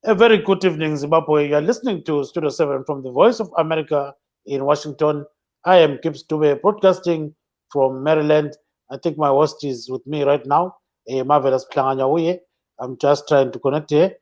A very good evening, Zimbabwe. You are listening to Studio 7 from the Voice of America in Washington. I am Gibbs Dube, broadcasting from Maryland. I think my host is with me right now, Marvelous Planganyahuye. I'm just trying to connect here.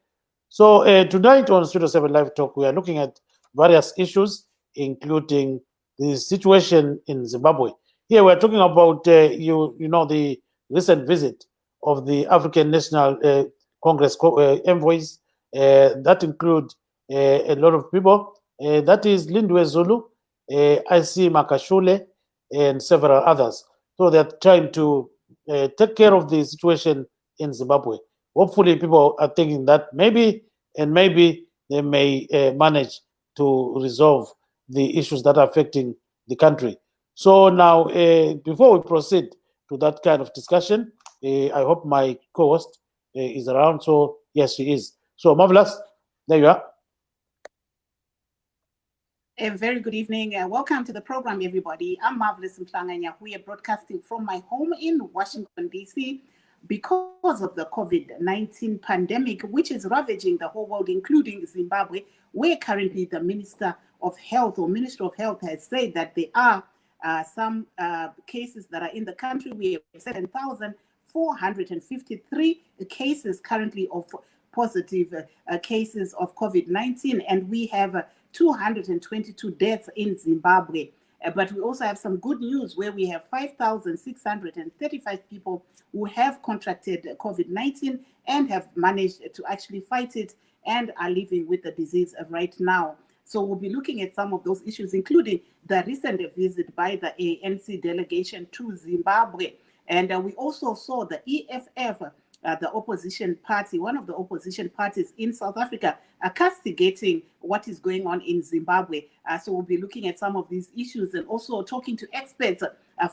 So tonight on Studio 7 Live Talk, we are looking at various issues, including the situation in Zimbabwe. Here we're talking about, the recent visit of the African National Congress envoys that include a lot of people. That is Lindwe Zulu, IC Makashule, and several others. So they're trying to take care of the situation in Zimbabwe. Hopefully, people are thinking that maybe they may manage to resolve the issues that are affecting the country. So now, before we proceed to that kind of discussion, I hope my co-host is around. So yes, she is. So Marvelous, there you are. A very good evening. Welcome to the program, everybody. I'm Marvelous Planganyahuye, broadcasting from my home in Washington, D.C. Because of the COVID-19 pandemic, which is ravaging the whole world, including Zimbabwe, where currently the Minister of Health or Minister of Health has said that there are some cases that are in the country. We have 7,453 cases currently of positive cases of COVID-19, and we have 222 deaths in Zimbabwe. But we also have some good news where we have 5,635 people who have contracted COVID-19 and have managed to actually fight it and are living with the disease right now. So we'll be looking at some of those issues, including the recent visit by the ANC delegation to Zimbabwe. And we also saw the EFF, the opposition party, one of the opposition parties in South Africa, castigating what is going on in Zimbabwe. So we'll be looking at some of these issues and also talking to experts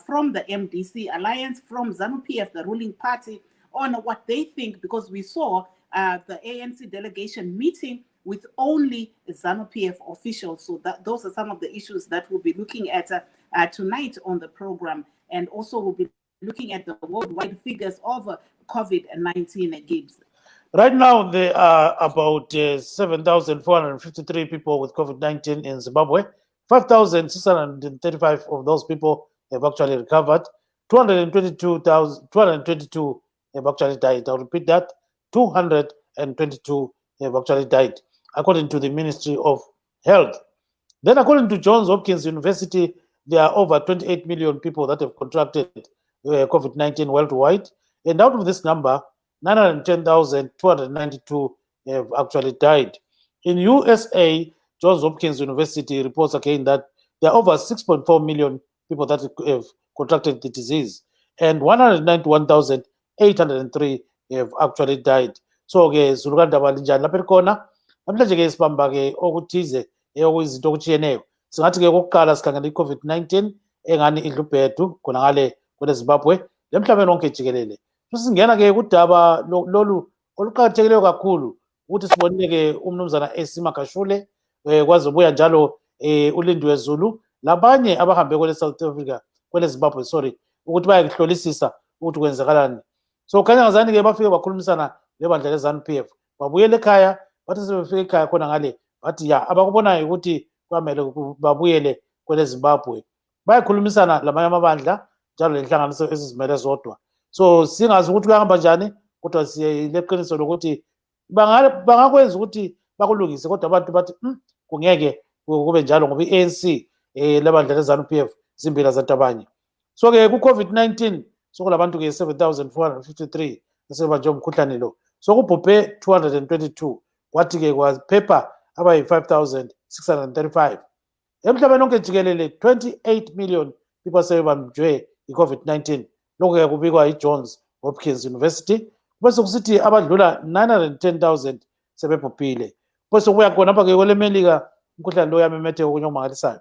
from the MDC Alliance, from ZANU-PF, the ruling party, on what they think, because we saw the ANC delegation meeting with only ZANU-PF officials. So those are some of the issues that we'll be looking at tonight on the program. And also we'll be looking at the worldwide figures of COVID-19, Gibbs. Right now, there are about 7,453 people with COVID-19 in Zimbabwe. 5,635 of those people have actually recovered. 222 have actually died. I'll repeat that. 222 have actually died, according to the Ministry of Health. Then, according to Johns Hopkins University, there are over 28 million people that have contracted COVID-19 worldwide. And out of this number, 910,292 have actually died. In USA, Johns Hopkins University reports again that there are over 6.4 million people that have contracted the disease, and 191,803 have actually died. So ke zulukanda balinjani lapha khona namhlanje ke sibamba ke okuthize okuyizinto okutshiyeneyo. Singathi ke kokuqala sikhangela i-COVID-19 engani idlubhedu khona ngale kweleZimbabwe lemhlabeni wonke jikelele. Singena ke kudaba lolu oluqakathekileyo kakhulu ukuthi sibonile ke umnumzana AC Makashule kwaze buya njalo uLindwe Zulu labanye abahambe kwele South Africa kwele Zimbabwe ukuthi bayahlolisisa ukuthi kwenzakalani. So khanya ngazani ke bafike bakhulumisana lebandla leZANU-PF babuyele ekhaya bathi sebefika ekhaya khona ngale bathi ya abakubonayo ukuthi kwamele babuyele kwele Zimbabwe bayakhulumisana lamanye amabandla njalo lenhlanganiso ezizimele zodwa. So singazi ukuthi kuyahamba njani kodwa sileqiniso lokuthi bangakwenza ukuthi bakulungise kodwa abantu bathi kungeke kube njalo ngoba i-ANC lebandla leZANU-PF zimbila zatabanye. So ke ku-COVID-19 sokulabantu ke 7,453 asebanjwe umkhuhlane lo. So kubhubhe 222 kwathi ke kwaphepha abayi 5,635. Emhlabeni wonke jikelele 28 million people sebebanjwe i-COVID-19. Lokho ke kubikwa i-Johns Hopkins University. Bese kusithi abadlula 910,000 sebebhubhile. Bese kubuya khona apha ke kwelemelika umkhuhlane lo yamemetheka okunye okumangalisayo.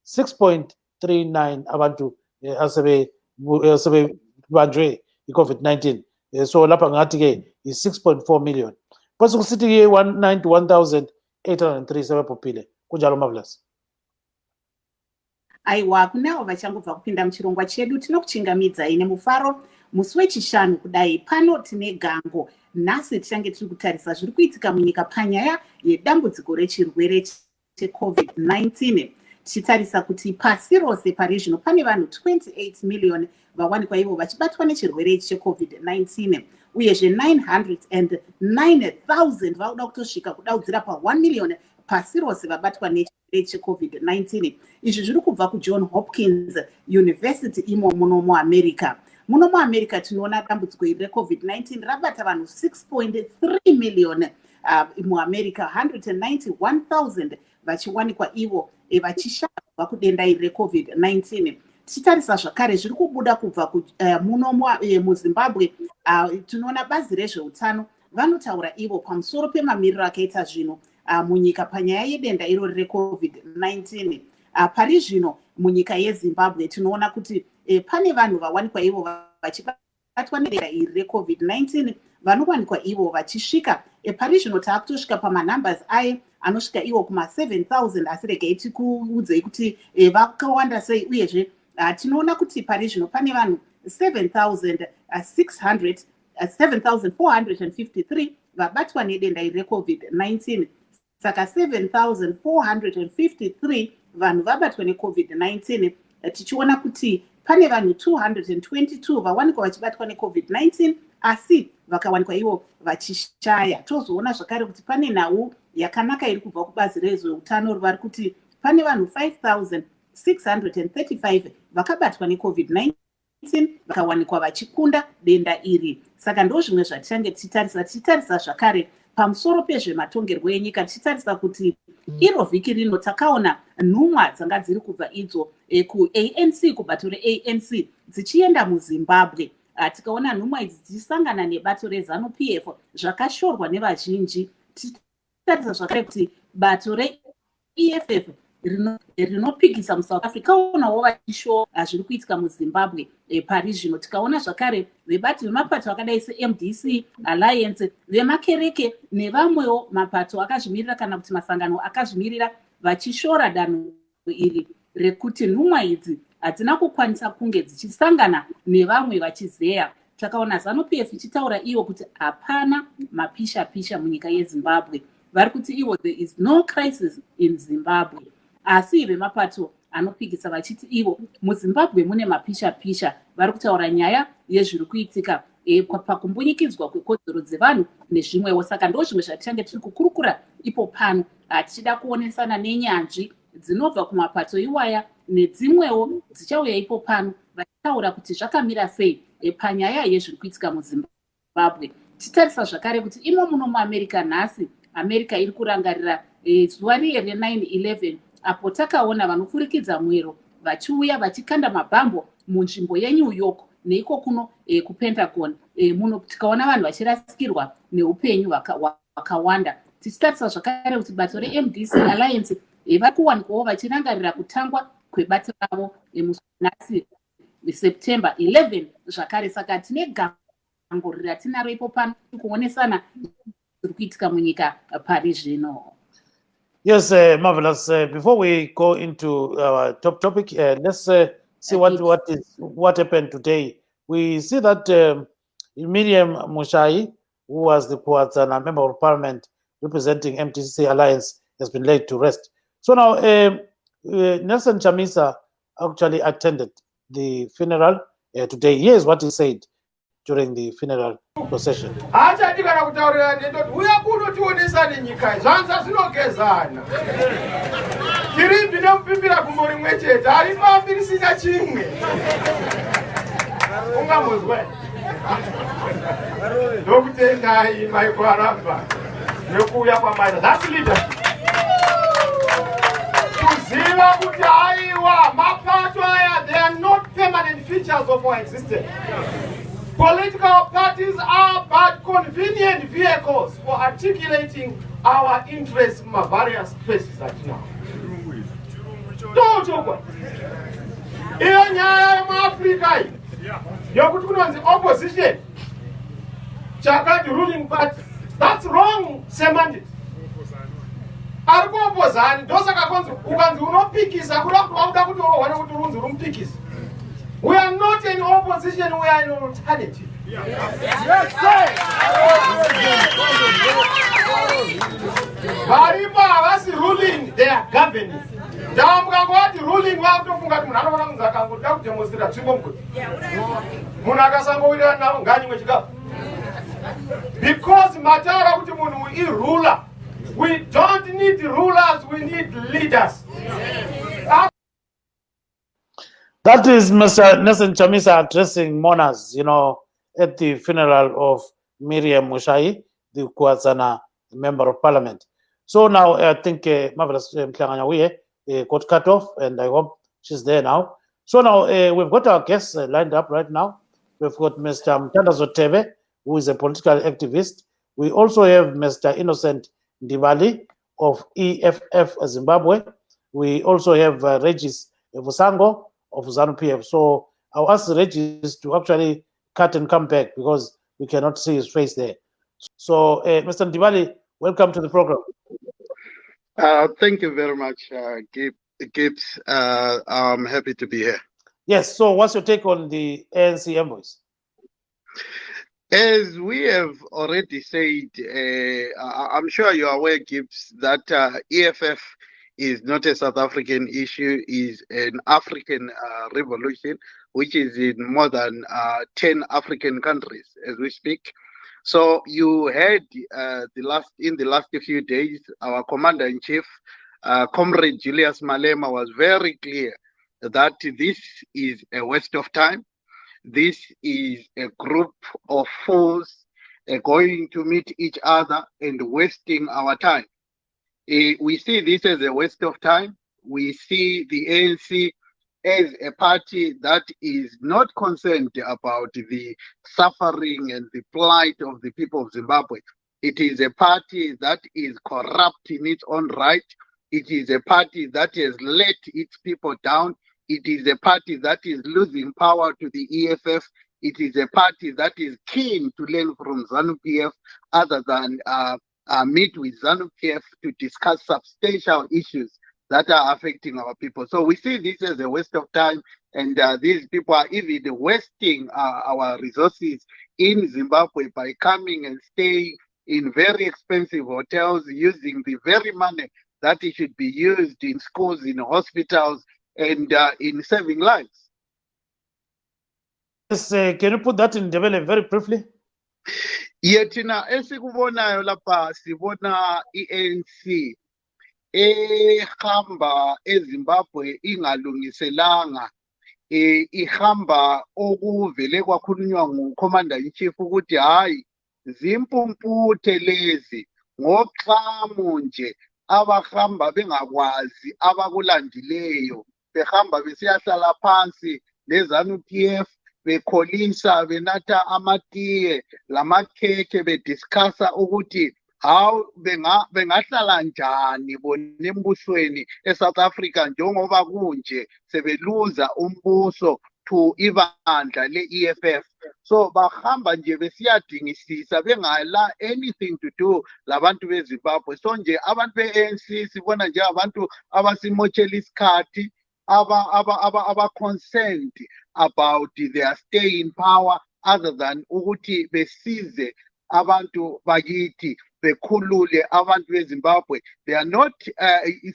6.39 abantu asebebanjwe i-COVID-19. So lapha ngathi ke i-6.4 million. Bese kusithi ke 191,803 sebebhubhile. Kunjalo Marvelous. Aiwa kunavo vachangobva kupinda muchirongwa chedu tinokuchingamidza ine mufaro musi wechishanu kudai pano tine gango nhasi tichange tiri kutarisa zviri kuitika munyika panyaya yedambudziko rechirwere cheCovid-19. Tichitarisa kuti pasi rose pari zvino pane vanhu 28 million vawanikwa ivo vachibatwa nechirwere ichi cheCovid-19, uyezve 909,000 vakuda kutosvika kudaudzira pa1 million pasi rose vabatwa nechirwere cheCovid-19. Izvi zviri kubva kuJohn Hopkins University imo muno muAmerica. Muno muAmerica tinoona dambudziko iri reCovid-19 rabata vanhu 6.3 million muAmerica, 191,000 vachiwanikwa ivo vachishaya kubva kudenda iri reCovid-19. Tichitarisa zvakare zviri kubuda kubva muno muZimbabwe, tinoona bazi rezveutano vanotaura ivo pamusoro pemamiriro akaita zvino munyika panyaya yedenda irori reCovid-19. Pari zvino munyika yeZimbabwe tinoona kuti pane vanhu vawanikwa ivo vachibatwa nedenda iri reCovid-19 vanowanikwa ivo vachisvika pari zvino taakutosvika pamanumbers aye anosvika ivo kuma7,000, asi regai tikuudzei kuti vakawanda sei. Uyezve tinoona kuti pari zvino pane vanhu 7,453 vabatwa nedenda iri reCovid-19. Saka 7,453 vanhu vabatwa neCovid-19, tichiona kuti pane vanhu 222 vawanikwa vachibatwa neCovid-19 asi vakawanikwa ivo vachishaya. Tozoona zvakare kuti pane nhau yakanaka iri kubva kubazi rezveutano rivari kuti pane vanhu 5,635 vakabatwa neCovid-19 vakawanikwa vachikunda denda iri. Saka ndo zvimwe zvatichange tichitarisa zvakare pamusoro pezvematongerwo enyika. Tichitarisa kuti iro vhiki rino takaona nhumwa dzanga dziri kubva idzo kuANC, kubato reANC dzichienda muZimbabwe. Tikaona nhumwa idzi dzichisangana nebato reZANU-PF zvakashorwa nevazhinji. Tichitarisa zvakare kuti bato reEFF rinopikisa muSouth Africa onawo vachishowa zviri kuitika muZimbabwe pari zvino. Tikaona zvakare vebato vemapato akadai seMDC Alliance, vemakereke nevamwewo mapato akazvimirira kana kuti masangano akazvimirira vachishora danho iri rekuti nhumwa idzi hadzina kukwanisa kunge dzichisangana nevamwe vachizeya. Takaona ZANU-PF ichitaura iwo kuti hapana mapisha munyika yeZimbabwe. Vari kuti iwo there is no crisis in Zimbabwe. Asi vemapato anopikisa vachiti ivo muZimbabwe mune mapisha. Vari kutaura nyaya yezviri kuitika pakumbunyikidzwa kwekodzero dzevanhu nezvimwewo. Saka ndo zvimwe zvatichange tiri kukurukura ipo pano, tichida kuonesana nenyanzvi dzinobva kumapato iwaya nedzimwewo dzichauya ipo pano vachitaura kuti zvakamira sei panyaya yezviri kuitika muZimbabwe. Titarisa zvakare kuti imo muno muAmerica nhasi America iri kurangarira zuva riye re9/11 apo takaona vanofurikidza mwero vachiuya vachikanda mabhambo munzvimbo yeNew York neiko kuno kuPentagon. Muno tikaona vanhu vachirasikirwa neupenyu wakawanda. Tichitarisa zvakare kuti bato reMDC Alliance vari kuwanikwawo vachirangarira kutangwa kwebato ravo nhasi September 11 zvakare. Saka tine gango ratinaro ipo pano kuonesana zviri kuitika munyika pari zvino. Yes, marvelous. Before we go into our top topic, let's see what happened today. We see that Miriam Mushai, who was the Kuatsana member of parliament representing MTC Alliance, has been laid to rest. So now Nelson Chamisa actually attended the funeral today. Here's what he said during the funeral procession. That's leadership. They are not permanent features of our existence. Political parties are but convenient vehicles for articulating our interests in various spaces at now. Don't joke. In Africa, the opposition, the ruling party. That's wrong semantics. We are not an opposition, we are an alternative. Yes, sir. Mariba was ruling, they are governing. Damgangwati ruling wa kutofunga munhu anofana kunzi akangoda kudemonstrate chimbombuti. Munhu akasangowira nawo ngani mwechikafu. Because matara kuti munhu ruler. We don't need rulers, we need leaders. That is Mr. Nelson Chamisa addressing mourners, at the funeral of Miriam Mushai, the Kwazana member of parliament. So now I think Marvelous Mklanganyawiye got cut off, and I hope she's there now. So now we've got our guests lined up right now. We've got Mr. Mtanda Zotebe, who is a political activist. We also have Mr. Innocent Ndibali of EFF Zimbabwe. We also have Regis Vusango of ZANU-PF. So I'll ask Regis to actually cut and come back because we cannot see his face there. So Mr. Ndibali, welcome to the program. Thank you very much, Gibbs. I'm happy to be here. Yes, so what's your take on the ANC envoys? As we have already said, I'm sure you are aware, Gibbs, that EFF is not a South African issue, is an African revolution, which is in more than 10 African countries as we speak. So you heard in the last few days, our commander-in-chief, Comrade Julius Malema, was very clear that this is a waste of time. This is a group of fools going to meet each other and wasting our time. We see this as a waste of time. We see the ANC as a party that is not concerned about the suffering and the plight of the people of Zimbabwe. It is a party that is corrupt in its own right. It is a party that has let its people down. It is a party that is losing power to the EFF. It is a party that is keen to learn from ZANU-PF other than meet with ZANU-PF to discuss substantial issues that are affecting our people. So we see this as a waste of time, and these people are even wasting our resources in Zimbabwe by coming and staying in very expensive hotels using the very money that it should be used in schools, in hospitals, and in saving lives. Yes, can you put that in Ndebele very briefly? Yetina esikubonayo lapha sibona iANC ehamba eZimbabwe ingalungiselanga ihamba okuvele kwakhulunywa ngucommander in chief ukuthi hayi zimpumputhe lezi ngoxhamu nje abahamba bengakwazi abakulandileyo behamba besiyahlala phansi leZANU-PF bekholisa benatha amatiye lamakhekhe bediscussa ukuthi how bengahlala njani bona embusweni eSouth Africa njengoba kunje sebeluza umbuso to ibandla leEFF. So bahamba nje besiyadingisisa bengala anything to do labantu beZimbabwe. So nje abantu beANC sibona nje abantu abasimotshela isikhathi aba concerned about their stay in power other than ukuthi besize abantu bakithi bekhulule abantu beZimbabwe. They are not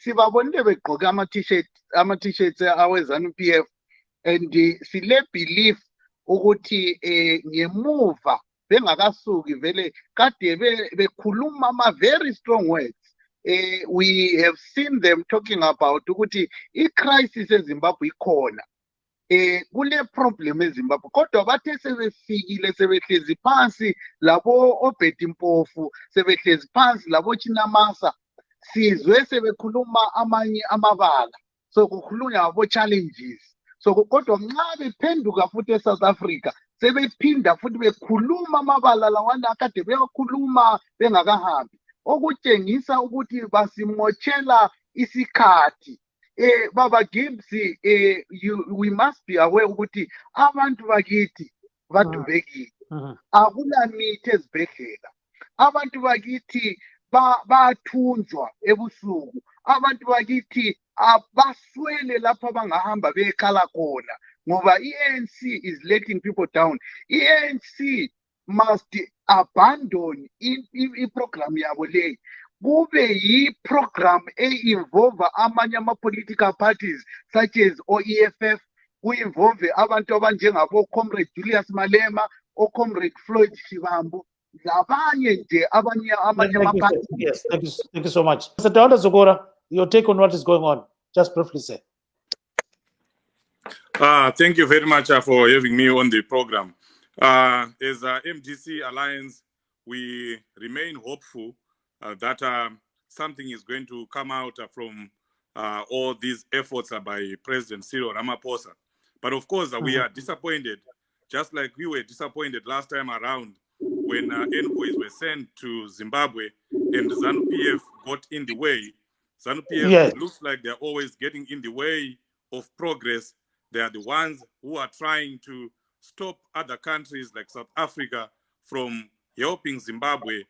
sibabonile begqoke ama-t-shirts aweZANU-PF and sile belief ukuthi ngemuva bengakasuki vele kade bekhuluma ama very strong words. We have seen them talking about ukuthi i-crisis eZimbabwe ikhona. Kule problem eZimbabwe kodwa bathe sebefikile sebehlezi phansi labo obhedi mpofu sebehlezi phansi labo Chinamasa sizwe sebekhuluma amanye amabala so kukhulunywa ngabo challenges so kodwa nxa bephenduka futhi eSouth Africa sebephinda futhi bekhuluma amabala lawana akade beyakhuluma bengakahambi okutshengisa ukuthi basimotshela isikhathi. Baba Gibbs, we must be aware ukuthi abantu bakithi badubekile akula mithi ezibhedlela abantu bakithi bathunjwa ebusuku abantu bakithi abaswele lapha bangahamba bekhala khona ngoba ANC is letting people down. ANC must abandon i-program yabo le. Kube yi-program e-involve amanye ama-political parties such as o-EFF, ku-involve abantu abanjengabo Comrade Julius Malema, o-Comrade Floyd Shivambu, labanye nje abanye ama-parties. Yes, thank you so much. Mr. Tawanda Zokora, your take on what is going on, just briefly say. Thank you very much for having me on the program. As MDC Alliance, we remain hopeful that something is going to come out from all these efforts by President Cyril Ramaphosa. But of course, we are disappointed, just like we were disappointed last time around when envoys were sent to Zimbabwe and ZANU-PF got in the way. ZANU-PF looks like they're always getting in the way of progress. They are the ones who are trying to stop other countries like South Africa from helping Zimbabwe,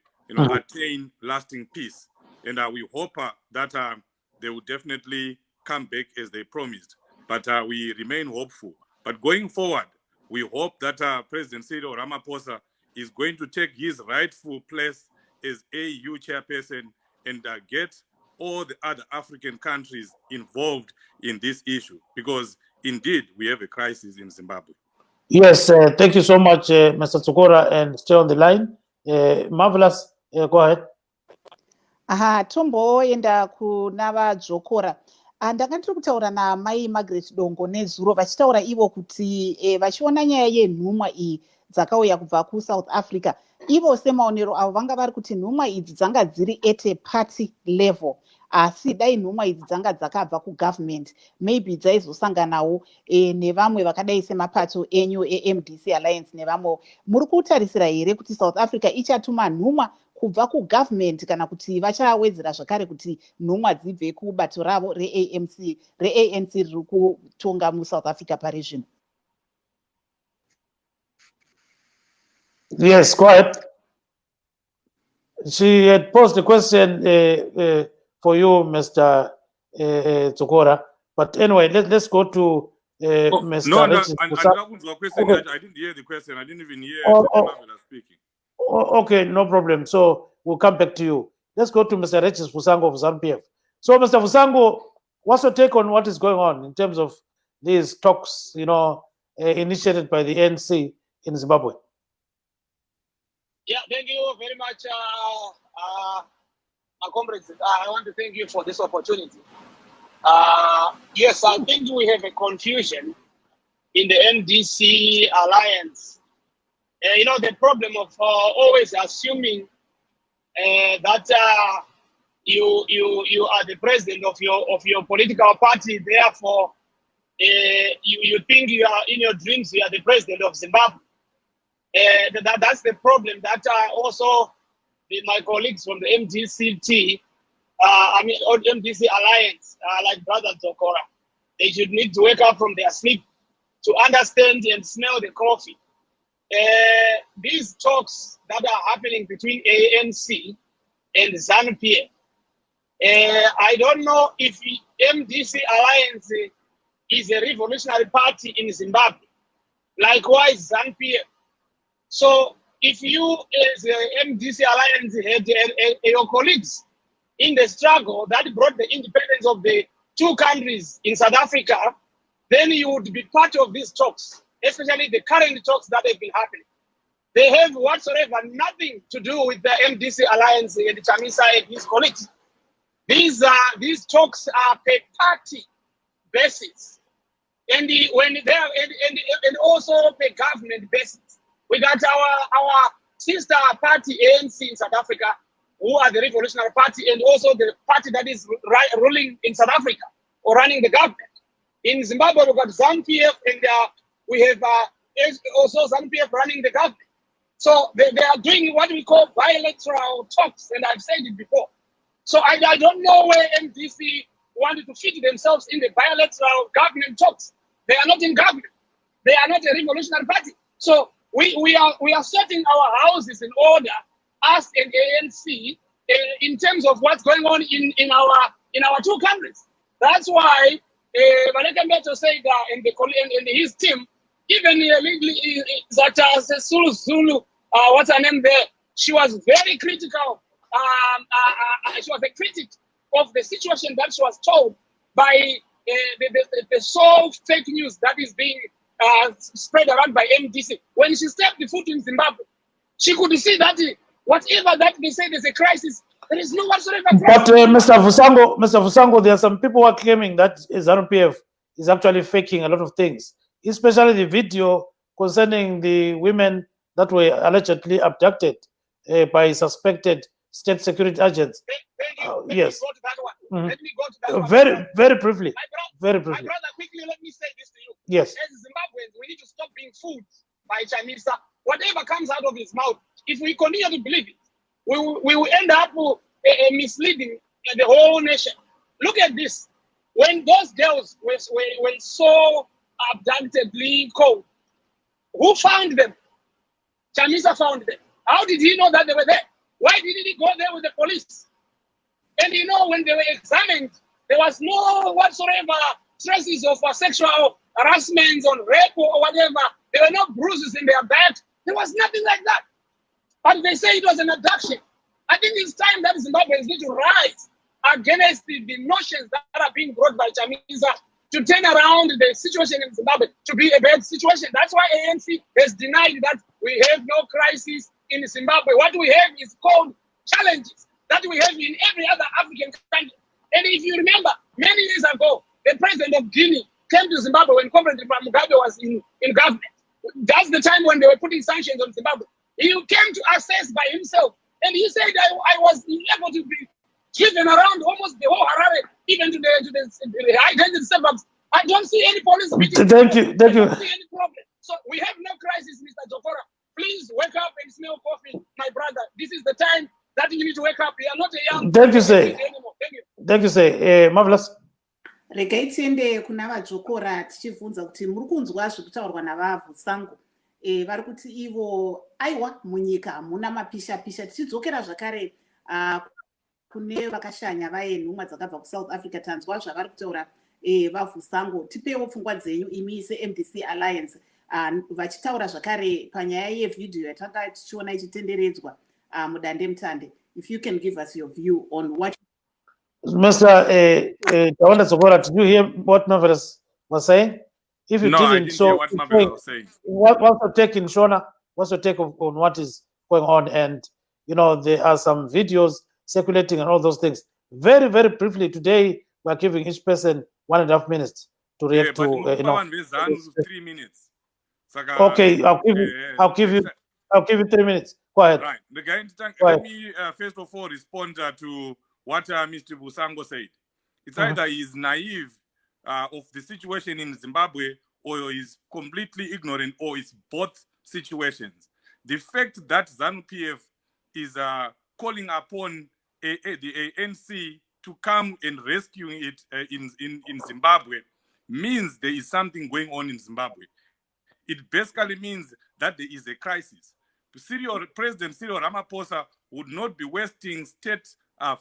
attain lasting peace. And we hope that they will definitely come back as they promised. But we remain hopeful. But going forward, we hope that President Cyril Ramaphosa is going to take his rightful place as AU chairperson and get all the other African countries involved in this issue, because indeed we have a crisis in Zimbabwe. Yes, thank you so much, Mr. Zokora, and stay on the line. Marvelous, go ahead. Tomboenda kuna vaJokora. Ndanga ndiri kutaura naMai Margaret Dongo nezuro vachitaura ivo kuti vachiona nyaya yenhumwa iyi dzakauya kubva kuSouth Africa, ivo semaonero avo vanga vari kuti nhumwa idzi dzanga dziri at a party level, asi dai nhumwa idzi dzanga dzakabva kugovernment maybe dzaizosanganawo nevamwe vakadai semapato enyu eMDC Alliance nevamwe. Muri kutarisira here kuti South Africa ichatuma nhumwa kubva kugovernment kana kuti vachawedzera zvakare kuti nhumwa dzibve kubato ravo reANC riri kutonga muSouth Africa parizvino? Yes, go ahead. She had posed a question for you, Mr. Zokora. But anyway, let's go to Mr. No, Regis. I didn't hear the question. I didn't even hear Marvelous speaking. Okay, no problem. So we'll come back to you. Let's go to Mr. Regis Fusango of ZANU-PF. So, Mr. Fusango, what's your take on what is going on in terms of these talks, initiated by the ANC in Zimbabwe? Yeah, thank you very much, my comrades. I want to thank you for this opportunity. Yes, I think we have a confusion in the MDC Alliance. The problem of always assuming that you are the president of your political party, therefore you think you are in your dreams you are the president of Zimbabwe. That's the problem that also my colleagues from the MDCT, MDC Alliance, like Brother Zokora, they should need to wake up from their sleep to understand and smell the coffee. These talks that are happening between ANC and ZANU-PF, I don't know if the MDC Alliance is a revolutionary party in Zimbabwe. Likewise, ZANU-PF. So if you as the MDC Alliance had your colleagues in the struggle that brought the independence of the two countries in South Africa, then you would be part of these talks, especially the current talks that have been happening. They have whatsoever nothing to do with the MDC Alliance and Chamisa and his colleagues. These talks are per party basis, and and also per government basis. We got our sister party ANC in South Africa, who are the Revolutionary Party, and also the party that is ruling in South Africa or running the government. In Zimbabwe, we got ZANU-PF, and we have also ZANU-PF running the government. So they are doing what we call bilateral talks, and I've said it before. So I don't know where MDC wanted to fit themselves in the bilateral government talks. They are not in government. They are not a revolutionary party. So we are setting our houses in order, us and ANC, in terms of what's going on in our two countries. That's why Kambe said and his team, even that Zulu, what's her name there? She was very critical. She was a critic of the situation that she was told by the so fake news that is being spread around by MDC. When she stepped the foot in Zimbabwe, she could see that whatever that they say there's a crisis, there is no whatsoever crisis. But Mr. Fusango, there are some people who are claiming that ZANU-PF is actually faking a lot of things, especially the video concerning the women that were allegedly abducted by suspected state security agents. Yes. Go to that one. Let me go to that one. Very briefly. Very briefly. My brother, quickly, let me say this to you. Yes. As Zimbabweans, we need to stop being fooled by Chinese. Whatever comes out of his mouth, if we continue to believe it, we will end up misleading the whole nation. Look at this. When those girls were so abductedly cold, who found them? Chamisa found them. How did he know that they were there? Why didn't he go there with the police? And when they were examined, there was no whatsoever traces of sexual harassment or rape or whatever. There were no bruises in their back. There was nothing like that. But they say it was an abduction. I think it's time that Zimbabweans need to rise against the notions that are being brought by Chamisa to turn around the situation in Zimbabwe to be a bad situation. That's why ANC has denied that we have no crisis in Zimbabwe. What we have is called challenges that we have in every other African country. And if you remember, many years ago, the president of Guinea came to Zimbabwe when Comrade Mugabe was in government. That's the time when they were putting sanctions on Zimbabwe. He came to assess by himself, and he said, I was able to be driven around almost the whole Harare, even to the high-density suburbs. I don't see any police. Thank you. I don't see any problem. So we have no crisis, Mr. Jokora. Please wake up and smell coffee, my brother. This is the time that you need to wake up. You are not a young. Thank you, sir. Anymore. Thank you. Thank you, sir. Marvelous. Regai tiende kuna vadzokora tichibvunza kuti muri kunzwa zviri kutaurwa navabvusango vari kuti ivo aiwa munyika hamuna mapisha-pisha. Tichidzokera zvakare kune vakashanya vaye nhumwa dzakabva kuSouth Africa, tanzwa zvavari kutaura vabvusango. Tipewo pfungwa dzenyu imi seMDC Alliance vachitaura zvakare panyaya yevhidhiyo yatanga tichiona ichitenderedzwa mudande mutande. If you can give us your view on what Mr. Tawanda Zokora, did you hear what Marvelous was saying? If you No, didn't, so hear what Marvelous was saying. what's your take in Shona? What's your take on what is going on? And there are some videos circulating and all those things. Very briefly today, we're giving each person 1.5 minutes to react to. 3 minutes. Okay, I'll give you 3 minutes. Go ahead. Right. The guy, let me first of all respond to what Mr. Busango said. It's either he's naive of the situation in Zimbabwe, or is completely ignorant, or it's both situations. The fact that ZANU-PF is calling upon the ANC to come and rescue it in Zimbabwe means there is something going on in Zimbabwe. It basically means that there is a crisis. President Cyril Ramaphosa would not be wasting state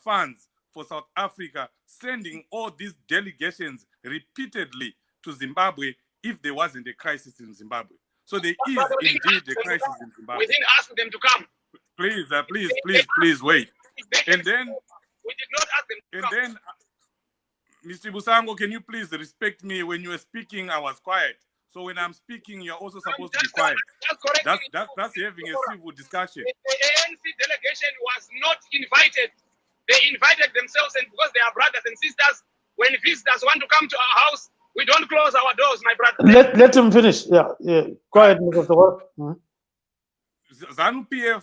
funds for South Africa, sending all these delegations repeatedly to Zimbabwe if there wasn't a crisis in Zimbabwe. So there is indeed a crisis in Zimbabwe. We didn't ask them to come. Please wait. And then we did not ask them to come. And then, Mr. Busango, can you please respect me? When you were speaking, I was quiet. So when I'm speaking, you're also supposed to be quiet. That's having a civil discussion. The ANC delegation was not invited. They invited themselves, and because they are brothers and sisters, when visitors want to come to our house, we don't close our doors, my brother. Let him finish. Yeah. Go ahead, Mr. Tawanda. ZANU-PF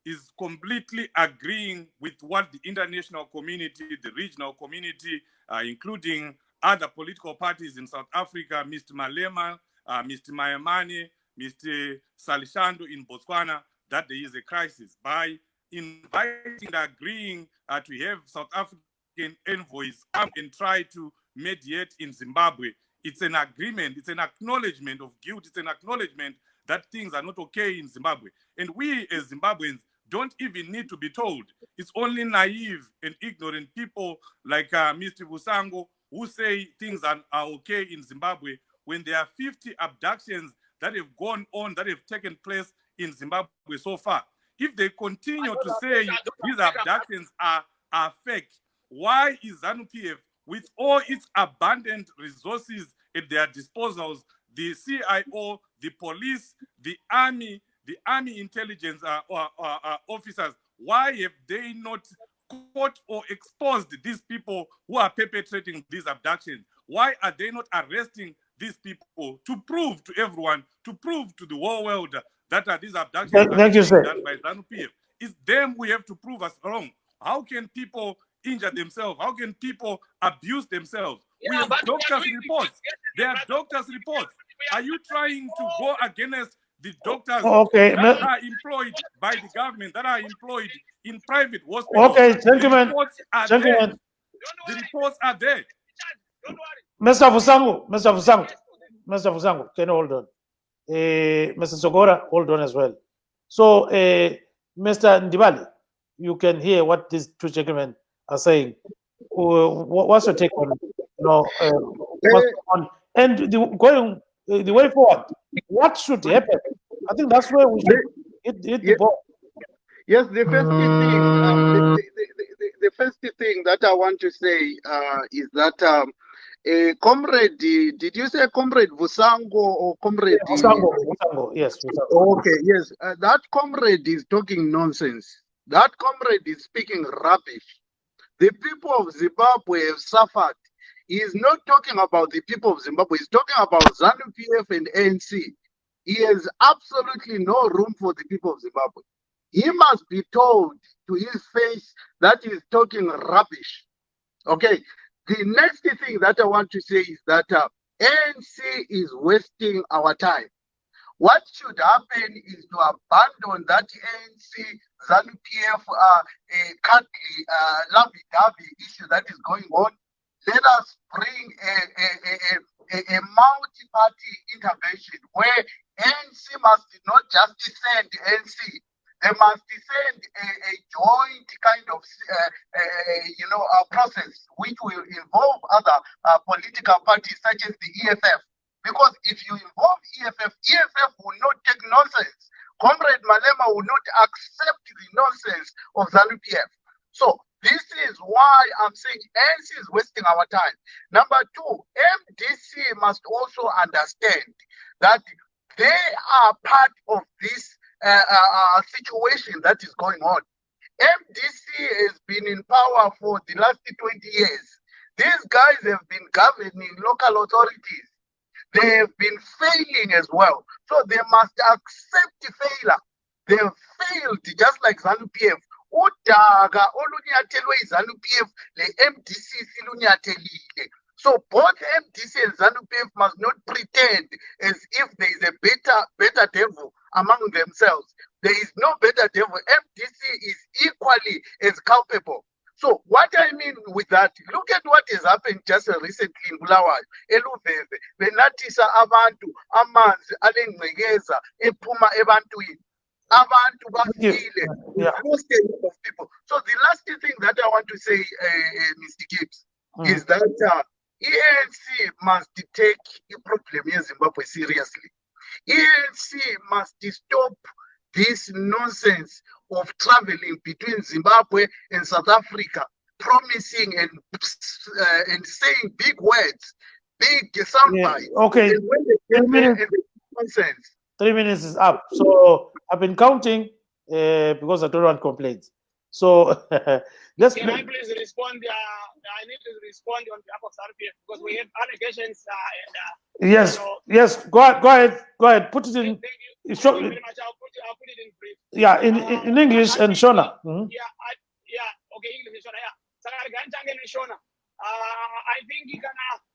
is completely agreeing with what the international community, the regional community, including other political parties in South Africa, Mr. Malema, Mr. Mayamane, Mr. Salishando in Botswana, that there is a crisis. By inviting and agreeing to have South African envoys come and try to mediate in Zimbabwe, it's an agreement, it's an acknowledgement of guilt, it's an acknowledgement that things are not okay in Zimbabwe. And we as Zimbabweans don't even need to be told. It's only naive and ignorant people like Mr. Busango who say things are okay in Zimbabwe when there are 50 abductions that have gone on, that have taken place in Zimbabwe so far? If they continue to say these abductions are fake, why is ZANU-PF, with all its abundant resources at their disposals, the CIO, the police, the army intelligence officers, why have they not caught or exposed these people who are perpetrating these abductions? Why are they not arresting these people to prove to everyone, to prove to the whole world that these abductions are being done by ZANU-PF? It's them we have to prove us wrong. How can people injure themselves? How can people abuse themselves? We have doctors' reports. There are doctors' reports. Are you trying to go against the doctors that are employed by the government, that are employed in private hospitals? Okay, gentlemen. The reports are Gentlemen. there. The reports are there. Mr. Fusangu, can you hold on? Mr. Sogora, hold on as well. So, Mr. Ndibali, you can hear what these two gentlemen are saying. What's your take on, what's on, and the way forward? What should happen? I think that's where we should hit the ball. Yes, the first thing that I want to say is that comrade, did you say comrade Vusango or comrade? Vusango, yes. Vusango. Okay, yes. That comrade is talking nonsense. That comrade is speaking rubbish. The people of Zimbabwe have suffered. He is not talking about the people of Zimbabwe. He's talking about ZANU-PF and ANC. He has absolutely no room for the people of Zimbabwe. He must be told to his face that he's talking rubbish. Okay. The next thing that I want to say is that ANC is wasting our time. What should happen is to abandon that ANC, ZANU-PF, lovey-dovey issue that is going on. Let us bring a multi-party intervention where ANC must not just descend ANC. They must descend a joint kind of, process which will involve other political parties such as the EFF. Because if you involve EFF will not take nonsense. Comrade Malema will not accept the nonsense of ZANU-PF. So this is why I'm saying ANC is wasting our time. Number two, MDC must also understand that they are part of this situation that is going on. MDC has been in power for the last 20 years. These guys have been governing local authorities. They have been failing as well. So they must accept failure. They have failed just like ZANU-PF. Udaga olunyathelwe ZANU-PF le MDC silunyathelile. So both MDC and ZANU-PF must not pretend as if there is a better devil among themselves. There is no better devil. MDC is equally as culpable. So what I mean with that, look at what has happened just recently in Bulawayo, Eluveve, Benatisa abantu, amanzi, alengcekeza, ephuma ebantwini. Abantu bafile, lost a lot of people. So the last thing that I want to say, Mr. Gibbs, is that ANC must take the problem in Zimbabwe seriously. ANC must stop this nonsense of traveling between Zimbabwe and South Africa, promising and saying big words, big soundbites. Okay, 3 minutes. Nonsense. 3 minutes is up. So I've been counting because I don't want complaints. So let's. Can I please respond? I need to respond on behalf of ZANU-PF because we have allegations. Yes. Go ahead. Put it in. Thank you very much. I'll put it in brief. Yeah, in English and Shona. Okay, English and Shona. I think you can.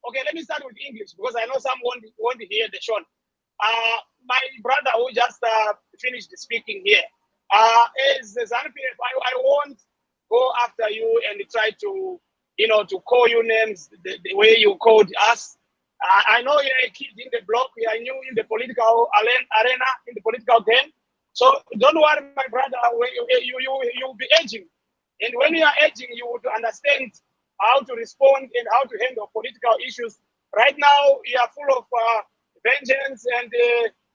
Okay, let me start with English because I know some want to hear the Shona. My brother who just finished speaking here. As ZANU-PF, I won't go after you and try to, to call you names the way you called us. I know you're a kid in the block. We are new in the political arena, in the political game. So don't worry, my brother. You'll be aging, and when you are aging, you would understand how to respond and how to handle political issues. Right now, you are full of vengeance and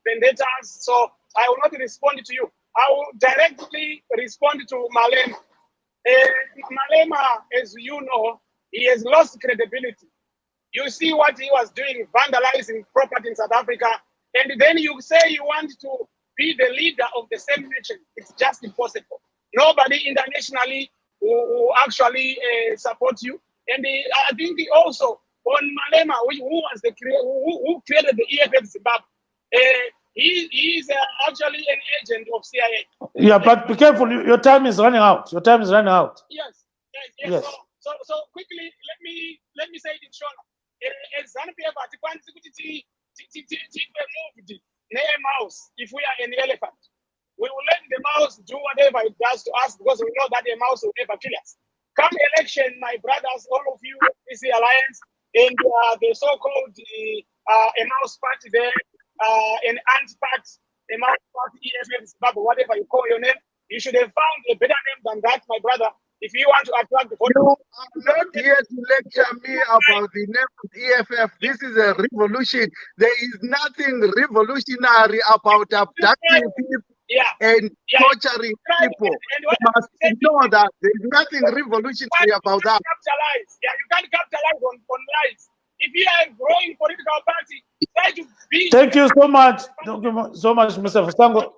vendettas, so I will not respond to you. I will directly respond to Malema. Malema, as you know, he has lost credibility. You see what he was doing, vandalizing property in South Africa, and then you say you want to be the leader of the same nation. It's just impossible. Nobody internationally who actually support you. And I think also on Malema, who created the EFF Zimbabwe, he is actually an agent of CIA. Yeah, but be careful. Your time is running out. Your time is running out. Yes. Yes. So quickly, let me say it in short. As ZANU-PF, moved near a mouse. If we are an elephant, we will let the mouse do whatever it does to us because we know that a mouse will never kill us. Come election, my brothers, all of you, PC Alliance, and the so-called a mouse party there, an ant-part, a mouse party, EFF, Zimbabwe, whatever you call your name, you should have found a better name than that, my brother. If you want to attract the vote. You are not here to lecture me about the name of EFF. This is a revolution. There is nothing revolutionary about abducting people and torturing people. You must know that there is nothing revolutionary about that. You can't capitalize on lies. If you are a growing political party, try to be. Thank you so much. Thank you so much, Mr. Fusango. Don't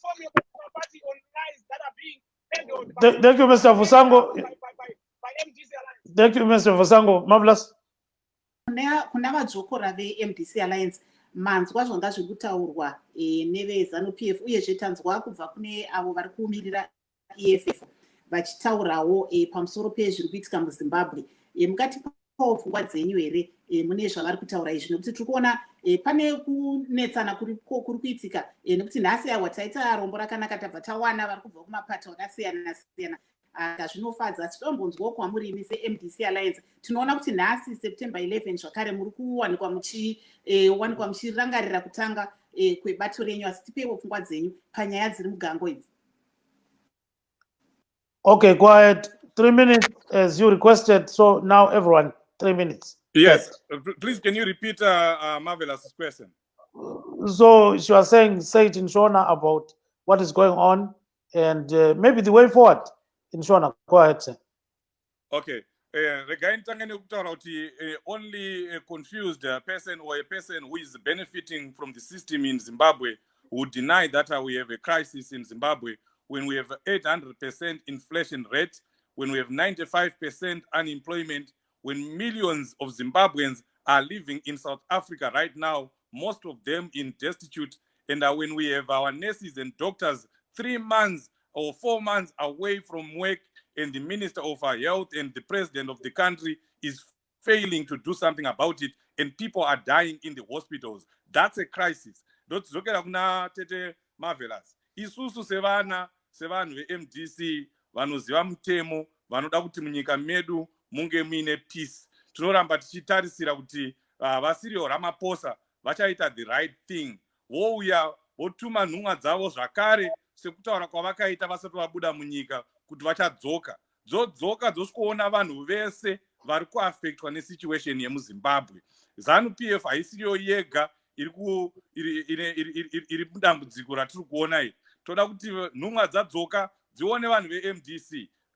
form your political party on lies that are being. Thank you, Mr. Fusango. Thank you, Mr. Fusango. Marvelous. Kuna vadzokora veMDC Alliance manzwa zvanga zviri kutaurwa neveZANU-PF uyezve tanzwa kubva kune avo vari kumirira EFF vachitaurawo pamusoro pezviri kuitika muZimbabwe. Mukatipawo pfungwa dzenyu here mune zvavari kutaura izvi nekuti tiri kuona pane kunetsana kuri kuitika nekuti nhasi awa taita rombo rakanaka tabva tawana vari kubva kumapato akasiyana siyana zvinofadza titombonzwawo kwamuri imi seMDC Alliance tinoona kuti nhasi September 11 zvakare muri kuwanikwa muchirangarira kutanga kwebato renyu asi tipewo pfungwa dzenyu panyaya dziri mugango idzi. Okay, go ahead. 3 minutes as you requested. So now everyone, 3 minutes. Yes. Please, can you repeat Marvelous' question? So she was saying, say it in Shona about what is going on and maybe the way forward in Shona. Go ahead, sir. Okay. Only a confused person or a person who is benefiting from the system in Zimbabwe would deny that we have a crisis in Zimbabwe when we have 800% inflation rate, when we have 95% unemployment, when millions of Zimbabweans are living in South Africa right now, most of them in destitute, and when we have our nurses and doctors 3 months or 4 months away from work, and the Minister of Health and the President of the country is failing to do something about it, and people are dying in the hospitals. That's a crisis. Marvelous. Isusu sevana sevanhu veMDC vanoziva mutemo vanoda kuti munyika medu munge muine peace. Tinoramba tichitarisira kuti Vasiriyo Ramaphosa vachaita the right thing. Vouya votuma nhumwa dzavo zvakare sekutaura kwavakaita vasati vabuda munyika kuti vachadzoka. Dzodzoka dzosvikoona vanhu vese vari kuaffectwa nesituation yemuZimbabwe. ZANU-PF haisiriyo yega iri mudambudziko ratiri kuona iri. Toda kuti nhumwa dzadzoka dzione vanhu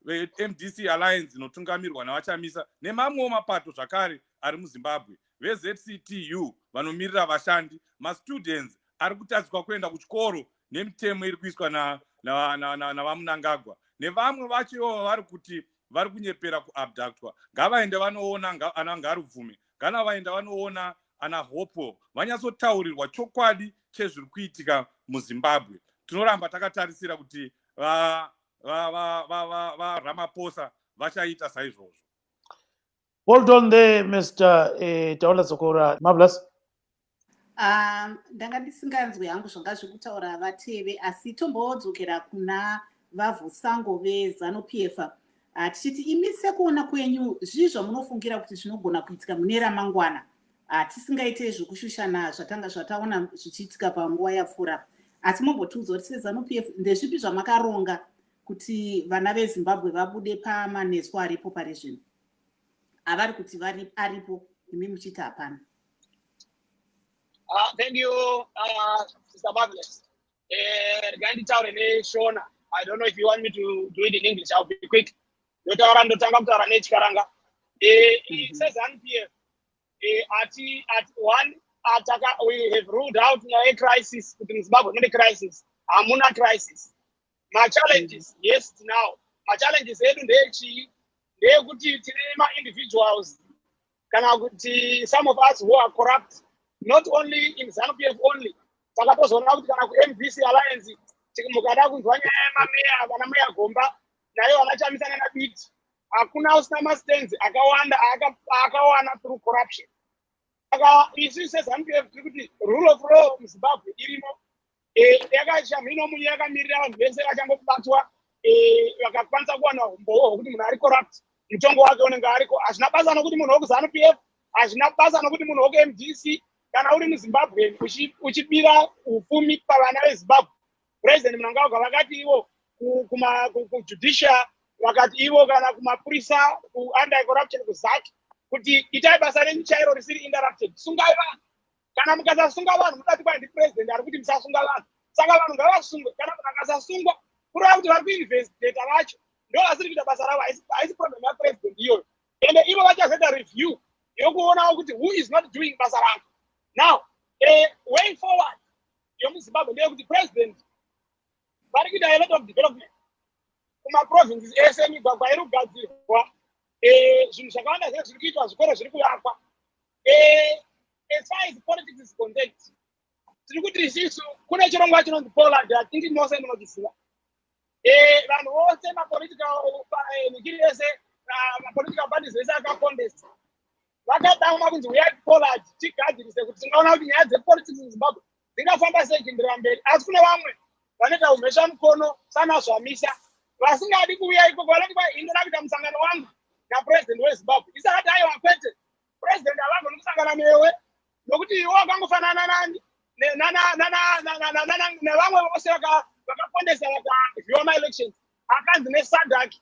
veMDC Alliance inotungamirwa navachamisa nemamwewo mapato zvakare ari muZimbabwe. VZCTU vanomirira vashandi, mastudents ari kutadzwa kuenda kuchikoro nemitemo iri kuiswa navamunangagwa. Nevamwe vacho vari kuti vari kunyepera kuabductwa. Ngavaende vanoona ana Ngarubvume, kana vaenda vanoona ana Hopo, vanyatsotaurirwa chokwadi chezviri kuitika muZimbabwe. Tinoramba takatarisira kuti Ramaphosa vachaita saizvozvo. Hold on there, Mr. Taula Sokora. Marvelous. Ndanga ndisinganzwi hangu zvanga zviri kutaura vateve asi tombodzokera kuna vaVusango veZANU-PF tichiti imi sekuona kwenyu zvizvo munofungira kuti zvinogona kuitika mune ramangwana tisingaite zvekushushana zvatanga zvataona zvichiitika panguva yapfuura asi mombotiudza kuti seZANU-PF ndezvipi zvamakaronga kuti vana veZimbabwe vabude pamaneswa aripo paregion. Avari kuti aripo imi muchiti hapana. Thank you, Sister Marvelous. Regarding Shona, I don't know if you want me to do it in English. I'll be quick. It says NPF at one attack we have ruled out a crisis within Zimbabwe, not a crisis. Amuna crisis. My challenges, yes, now. My challenges they could individuals. Some of us who are corrupt, not only in ZANU-PF only. MVC Alliance, hakuna usama stands akawana through corruption. Isi says rule of law in Zimbabwe irimo yakashamino munye yakamirira vanhu vese vachangobatwa vakakwanisa kuwana umbowo hwekuti munhu ari corrupt mutongo wake unenge ariko. Hazvina basa nokuti munhu wekuZANU-PF, hazvina basa nokuti munhu wekuMDC. Kana uri muZimbabwe uchibira ufumi pavana veZimbabwe, president Mnangagwa vakati ivo kujudicial vakati ivo kana kumapurisa anti-corruption kuzaki kuti itai basa renyu chairo risiri interrupted. Sungai vanhu. Kana mukasasunga vanhu mudati kwandi president ari kuti musasunga vanhu. Saka vanhu ngavasungwe. Kana munhu akasasungwa kureva kuti vari kuinvestigata vacho ndo vasiri kuita basa ravo. Haisi problem yapresident iyoyo. Ende ivo vachazoita review yokuonawo kuti who is not doing basa ravo. Now, way forward, Zimbabwe, the president, but a lot of development. My provinces, SME, Bagairu, Gazzi, Shimshakanda, Zikito, as well as Rikuapa. As far as politics is concerned, the good is Kunachon watching on the Poland, they are thinking more than what is and all same political parties, they are contest. Wakati we had Poland, singaona kuti nyaya dzepolitics in Zimbabwe dzingafamba sechiendera mberi. Asi kune vamwe vaneta umhesha mukono sana zvamisa vasingadi kuuya ikoko vanoti indoda kuita musangano wangu napresident weZimbabwe. Isakati aiwa kwete president havagoni kusangana newe nokuti iwe wakangofanana nani nevamwe vose vakapondesa vakavhiwa maelections akanzi neSADC,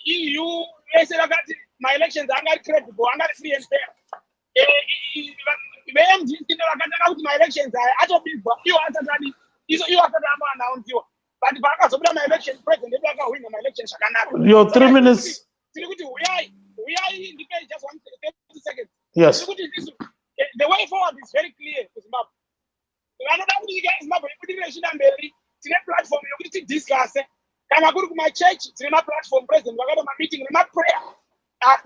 EU vese vakati my elections are not credible, are not free and fair. My elections are at a big but you answer that you have to announce you. But if I got my election, president, if I can win my election, your 3 minutes. We are in the page just 30 seconds. Yes. The way forward is very clear to Zimbabwe. I know that you guys Zimbabwe, you put a platform, you discuss. Can I go to my church? It's a platform, president. I got my meeting, my prayer.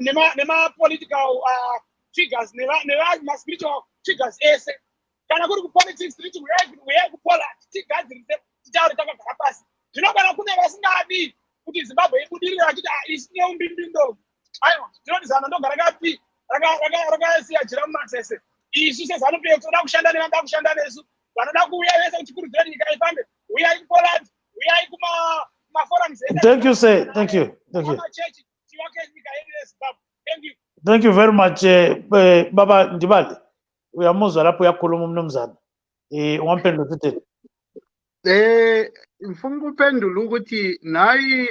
Nema political figures, nema spiritual figures. Can I go to politics? We have Poland. You know, but I couldn't put Zimbabwe. It's no bindo. I don't know. Ragati, Raga, see a German says. He says, I don't pay to Shandan and Shandan. We are in Poland. We are my forums. Thank you, sir. Thank you. Thank you. Thank you very much, Baba Ndibali. Uyamuzwa lapho uyakhuluma umnumzana. Wamphendula ukuthi ngifuna ukuphendula ukuthi nayi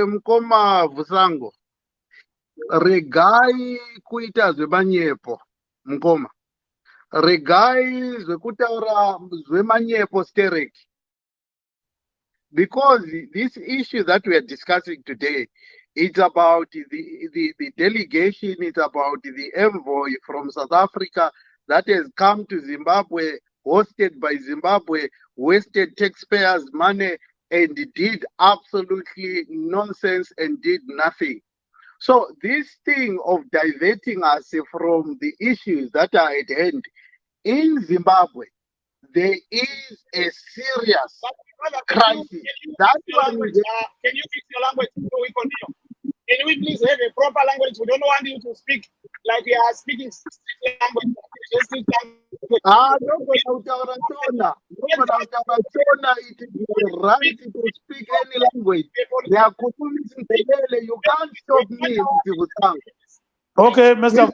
Mkoma Vusango regai kuita zvemanyepo Mkoma regai zvekutaura zvemanyepo stereki, because this issue that we are discussing today, it's about the delegation, it's about the envoy from South Africa that has come to Zimbabwe, hosted by Zimbabwe, wasted taxpayers' money, and did absolutely nonsense and did nothing. So this thing of diverting us from the issues that are at hand in Zimbabwe, there is a serious crisis. Can you fix your language before we continue? Can we please have a proper language? We don't want you to speak like we are speaking language. It is right to speak any language. You can't stop me. okay, Mr.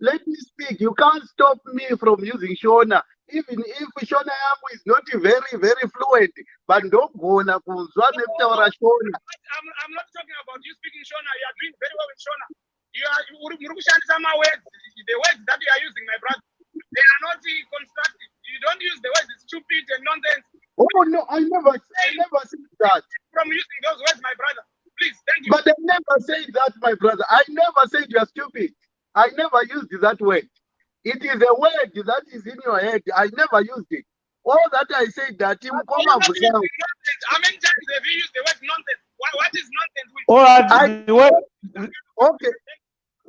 Let me speak. You can't stop me from using Shona. even if Shona yangu is not very fluent, but ndogona kunzwa nekutaura Shona. I'm not talking about you speaking Shona. You are doing very well in Shona. You are my words. The words that you are using, my brother, they are not constructive. You don't use the words stupid and nonsense. Oh no, I never said that. From using those words, my brother. Please, thank you. But I never said that, my brother. I never said you are stupid. I never used that word. It is a word that is in your head. I never used it. All that I said that him come up with. How many times have you used the word nonsense? What is nonsense? All right, Okay.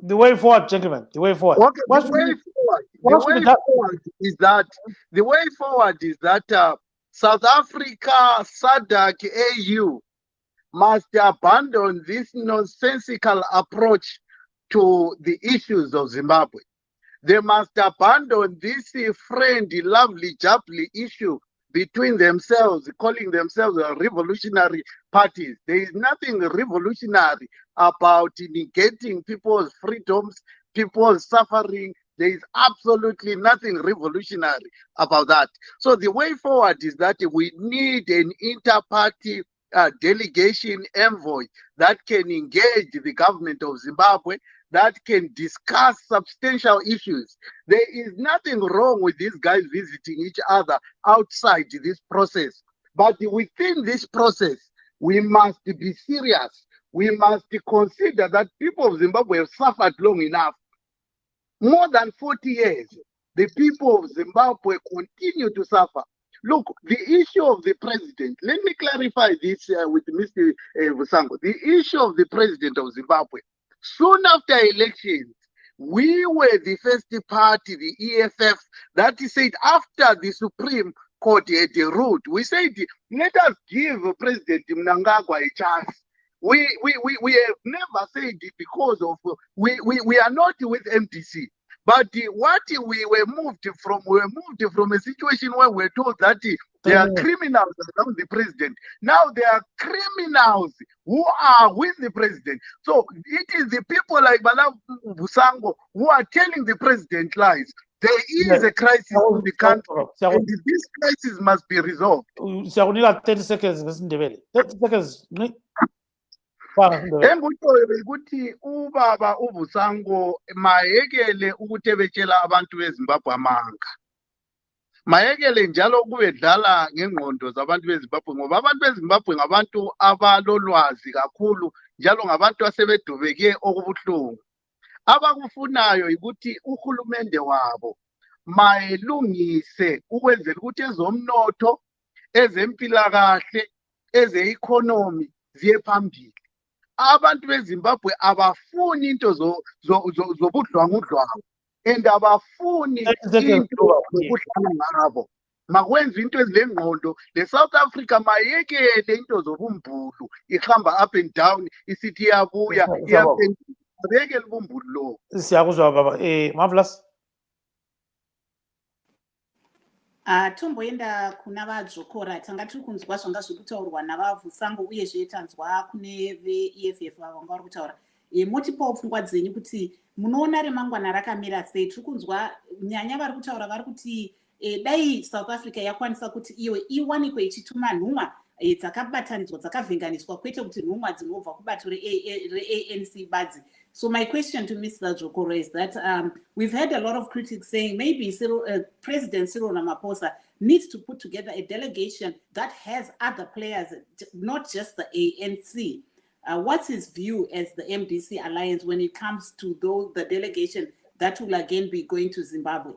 The way forward, gentlemen. The way forward. Okay. The way forward is that South Africa, SADC, AU must abandon this nonsensical approach to the issues of Zimbabwe. They must abandon this friendly, lovely, jubbly issue between themselves, calling themselves revolutionary parties. There is nothing revolutionary about negating people's freedoms, people's suffering. There is absolutely nothing revolutionary about that. So the way forward is that we need an inter-party delegation envoy that can engage the government of Zimbabwe, that can discuss substantial issues. There is nothing wrong with these guys visiting each other outside this process. But within this process, we must be serious. We must consider that people of Zimbabwe have suffered long enough. More than 40 years, the people of Zimbabwe continue to suffer. Look, the issue of the president, let me clarify this with Mr. Vusango. The issue of the president of Zimbabwe, soon after elections, we were the first party, the EFF, that said after the Supreme Court had ruled, we said, let us give President Mnangagwa a chance. We have never said it because of, we are not with MDC. But what we were moved from a situation where we were told that there are criminals around the president. Now there are criminals who are with the president. So it is the people like Bala Busango who are telling the president lies. There is a crisis in the country, and this crisis must be resolved. 30 seconds. 30 seconds. Enguthoyo ukuthi ubaba uVusango mayekele ukutebetshela abantu beZimbabwe amanga. Mayekele njalo kubedlala ngengqondo zabantu beZimbabwe ngoba abantu beZimbabwe ngabantu abalolwazi kakhulu njalo ngabantu asebedubeke okubuhlungu. Abakufunayo ukuthi uhulumende wabo mayelungise ukwenzela ukuthi ezomnotho, ezempilakahle, eze-economy ziye phambili. Abantu beZimbabwe abafuni into zobudlwangudlwangu and abafuni into zokuhlala ngabo. Makwenza into ezilengqondo. Le South Africa mayekele into zobumbulu ihamba up and down isithi iyabuya iyabekele ubumbulu lo. Siyakuzwa baba. Marvelous. Tomboenda kuna vadzokora tanga tiri kunzwa zvanga zviri kutaurwa navaVusango uyezve tanzwa kune veEFF vanga vari kutaura. Motipawo pfungwa dzenyu kuti munoona remangwana rakamira sei? Tiri kunzwa nyanya vari kutaura vari kuti dai South Africa yakwanisa kuti iwe iwanikwe ichituma nhumwa dzakabatanidzwa dzakavhenganiswa kwete kuti nhumwa dzinobva kubato reANC badzi. So my question to Mr. Jokoro is that we've had a lot of critics saying maybe President Cyril Ramaphosa needs to put together a delegation that has other players, not just the ANC. What's his view as the MDC alliance when it comes to the delegation that will again be going to Zimbabwe?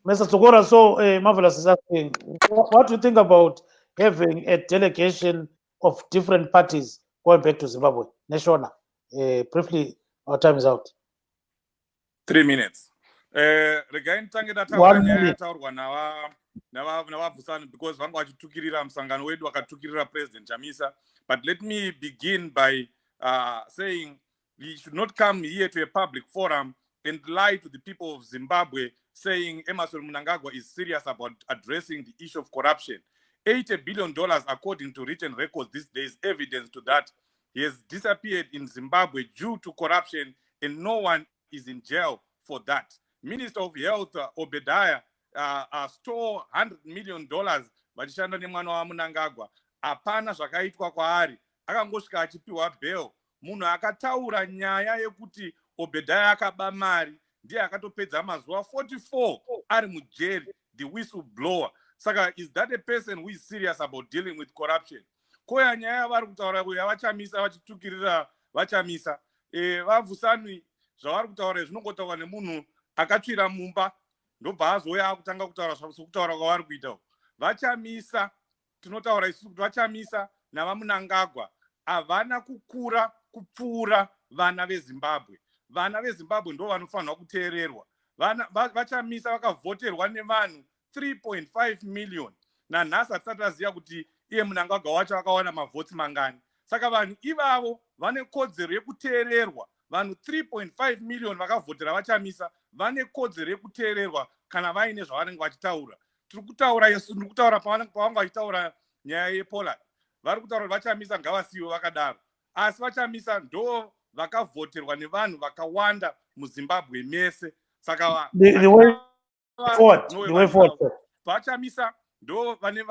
Mr. Jokoro, so Marvelous is asking, what do you think about having a delegation of different parties going back to Zimbabwe? Neshona, briefly. Our time is out. 3 minutes. Regarding Tangeta 1 minute. Because one was tukirira msangano wedu wakatukirira President Chamisa. But let me begin by saying we should not come here to a public forum and lie to the people of Zimbabwe saying Emmerson Mnangagwa is serious about addressing the issue of corruption. $80 billion according to written records these days, evidence to that. He has disappeared in Zimbabwe due to corruption, and no one is in jail for that. Minister of Health, Obadiah, store $100 million vachishanda nemwana waMnangagwa. Hapana zvakaitwa kwaari, akangosvika achipiwa bail. Munhu akataura nyaya yekuti Obedaya akaba mari ndiye akatopedza mazuva 44 ari mujeri, the whistleblower. Saka is that a person who is serious about dealing with corruption? Koya nyaya vari kutaura kuya vachamisa vachitukirira vachamisa. Vabvusanwi zvavari kutaura zvinongotaurwa nemunhu akatsvira mumba ndobva azoya akutanga kutaura sokutaura kwavari kuita. Vachamisa, tinotaura isusu kuti vachamisa navaMnangagwa havana kukura kupfuura vana veZimbabwe. Vana veZimbabwe ndo vanofanirwa kuteererwa. Vachamisa vakavhoterwa nevanhu 3.5 million. Nanhasi hatisati taziva kuti iye Mnangagwa wacho akawana mavhotsi mangani. Saka vanhu ivavo vane kodzero yekuteererwa. Vanhu 3.5 million vakavhotera vachamisa vane kodzero yekuteererwa kana vaine zvavanenge vachitaura. Tiri kutaura pavanga vachitaura nyaya yePoland. Vari kutaura kuti vachamisa ngavasiwe vakadaro. Asi vachamisa ndo vakavhoterwa nevanhu vakawanda muZimbabwe mese. Saka the way forward. Vachamisa ndo vane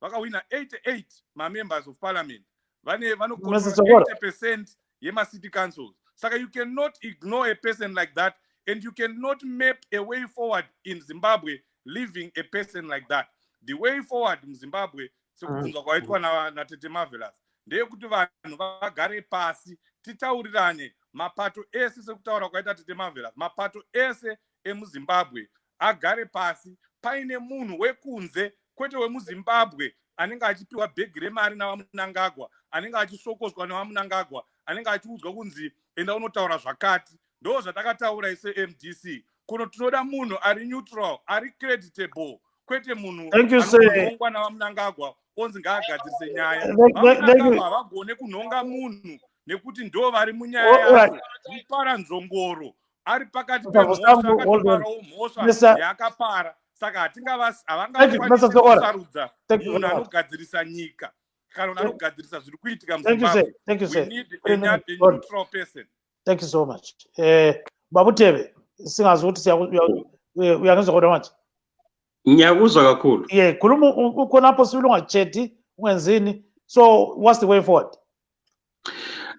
vakawina 88 members of parliament. Vanokontrola 80% yema-city councils. Saka you cannot ignore a person like that, and you cannot map a way forward in Zimbabwe leaving a person like that. The way forward in Zimbabwe, sekubvunzwa kwaitwa naTete Marvelous, ndeyekuti vanhu vagare pasi titaurirane mapato ese, sekutaura kwaita Tete Marvelous, mapato ese emuZimbabwe agare pasi, paine munhu wekunze kwete wemuZimbabwe anenge achipiwa bhegi remari navaMnangagwa, anenge achisokoswa navaMnangagwa, anenge achiudzwa kunzi enda unotaura zvakati. Ndo zvatakataura ise MDC. Kuno tinoda munhu ari neutral, ari creditable, kwete munhu anonongwa navaMnangagwa onzi ngaagadzirise nyaya. VaMnangagwa havagone kunhonga munhu nekuti ndo vari munyaya yacho. Kupara nzongoro ari pakati pemhosva, akatoparawo mhosva yaakapara. Saka havangakwanisi kusarudza munhu anogadzirisa nyika kana anogadzirisa zviri kuitika muZimbabwe. We need a neutral person. Thank you so much. Babutebe, singazi ukuthi uyangizwa kodwa manje. Ngiyakuzwa kakhulu. Yeah, khuluma ukhona apho sibili ungacheti ungenzini. So what's the way forward?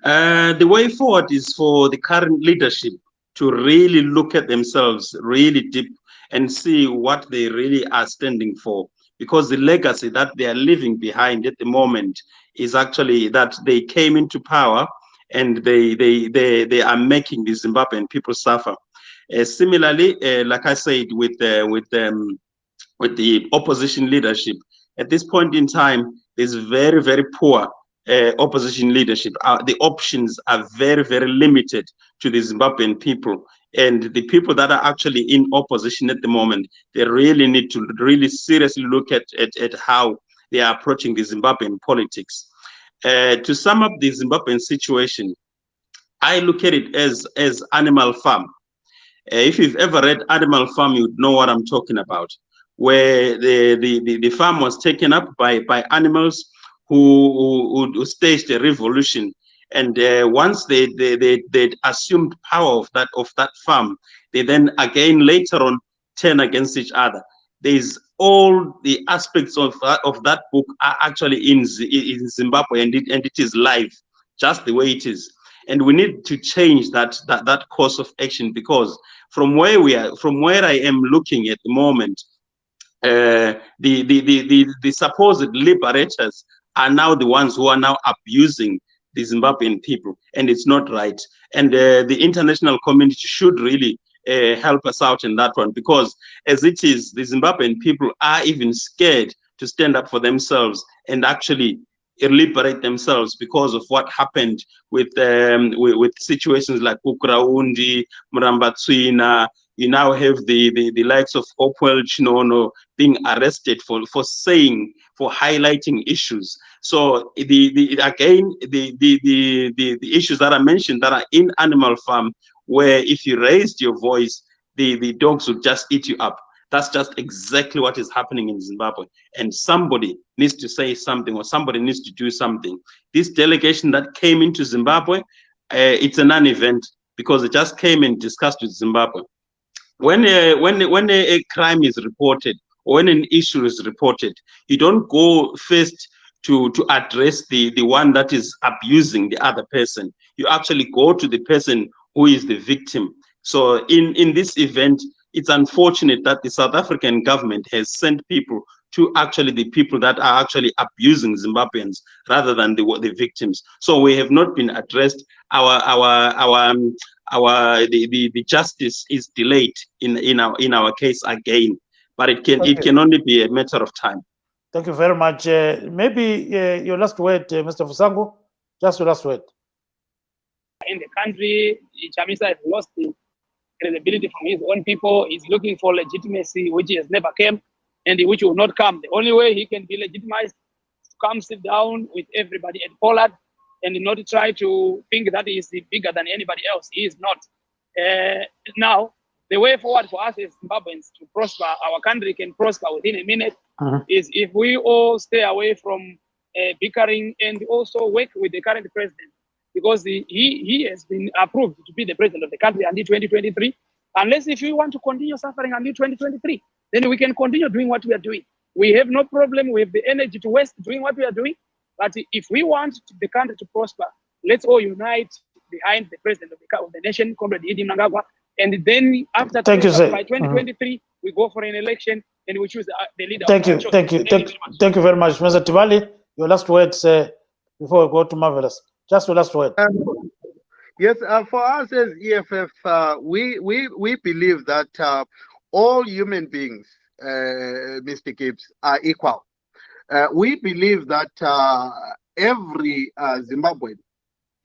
The way forward is for the current leadership to really look at themselves really deep and see what they really are standing for, because the legacy that they are leaving behind at the moment is actually that they came into power and they are making the Zimbabwean people suffer. Similarly, like I said, with the opposition leadership, at this point in time, there's very, very poor opposition leadership. The options are very, very limited to the Zimbabwean people. And the people that are actually in opposition at the moment, they really need to really seriously look at how they are approaching the Zimbabwean politics. To sum up the Zimbabwean situation, I look at it as Animal Farm. If you've ever read Animal Farm, you would know what I'm talking about, where the farm was taken up by animals who staged a revolution. And once they assumed power of that farm, they then again later on turn against each other. There's all the aspects of that book are actually in Zimbabwe, and it is live, just the way it is. And we need to change that course of action, because from where I am looking at the moment, the supposed liberators are now the ones who are now abusing the Zimbabwean people, and it's not right. And the international community should really help us out in that one, because as it is, the Zimbabwean people are even scared to stand up for themselves and actually liberate themselves because of what happened with situations like Ukraundi, Murambatsvina. You now have the likes of Opwell Chinono being arrested for highlighting issues. So the issues that I mentioned that are in Animal Farm, where if you raised your voice, the dogs would just eat you up. That's just exactly what is happening in Zimbabwe. And somebody needs to say something, or somebody needs to do something. This delegation that came into Zimbabwe, it's a non-event, because it just came and discussed with Zimbabwe. when a crime is reported or when an issue is reported, you don't go first to address the one that is abusing the other person. You actually go to the person who is the victim. So in this event, it's unfortunate that the South African government has sent people to actually the people that are actually abusing Zimbabweans rather than the victims. So we have not been addressed. The justice is delayed in our case again, but it can only be a matter of time. Thank you very much. Maybe your last word, Mr. Fusango, just your last word. In the country, Chamisa has lost the credibility from his own people. He's looking for legitimacy, which has never came and which will not come. The only way he can be legitimized is to come sit down with everybody at Pollard and not try to think that he is bigger than anybody else. He is not. Now, the way forward for us as Zimbabweans to prosper, our country can prosper within a minute, is if we all stay away from bickering and also work with the current president, because he has been approved to be the president of the country until 2023. Unless if we want to continue suffering until 2023, then we can continue doing what we are doing. We have no problem with the energy to waste doing what we are doing. But if we want the country to prosper, let's all unite behind the president of the nation, Comrade Idi Mnangagwa. And then after by 2023, we go for an election and we choose the leader. Thank you very much. Mr. Tibali, your last words before we go to Marvelous. Just your last word. Yes, for us as EFF, we believe that all human beings, Mr. Gibbs, are equal. We believe that every Zimbabwean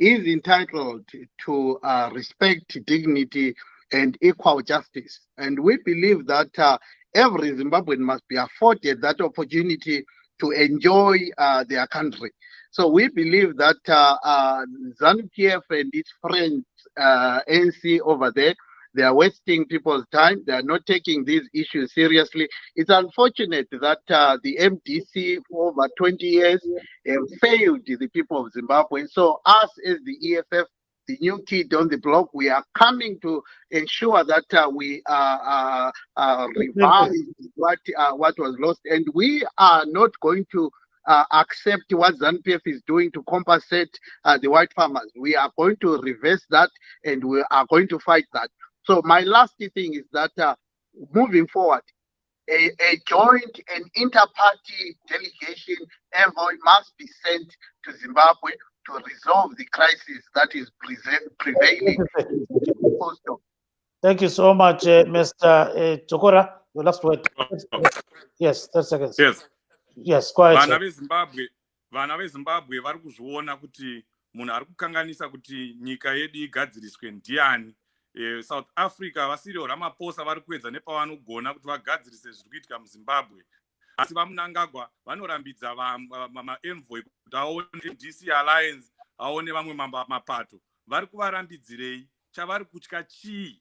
is entitled to respect, dignity, and equal justice. And we believe that every Zimbabwean must be afforded that opportunity to enjoy their country. So we believe that ZANU-PF and its friends, ANC over there, they are wasting people's time. They are not taking these issues seriously. It's unfortunate that the MDC for over 20 years have failed the people of Zimbabwe. So us as the EFF, the new kid on the block, we are coming to ensure that we revive what was lost. And we are not going to accept what ZANU-PF is doing to compensate the white farmers. We are going to reverse that and we are going to fight that. So my last thing is that moving forward, a joint and inter-party delegation envoy must be sent to Zimbabwe to resolve the crisis that is prevailing. Thank you so much, Mr. Chokora. Your last word. Yes, 30 seconds. Yes, quiet. Vana veZimbabwe vari kuzviona kuti munhu ari kukanganisa kuti nyika yedu igadziriswe ndiani. South Africa vasiriwo Ramaphosa vari kuedza nepavanogona kuti vagadzirise zviri kuitika muZimbabwe. Asi vaMnangagwa vanorambidza maenvoy kuti aone DC Alliance, aone vamwe mapato. Vari kuvarambidzirei? Chavari kutya chii?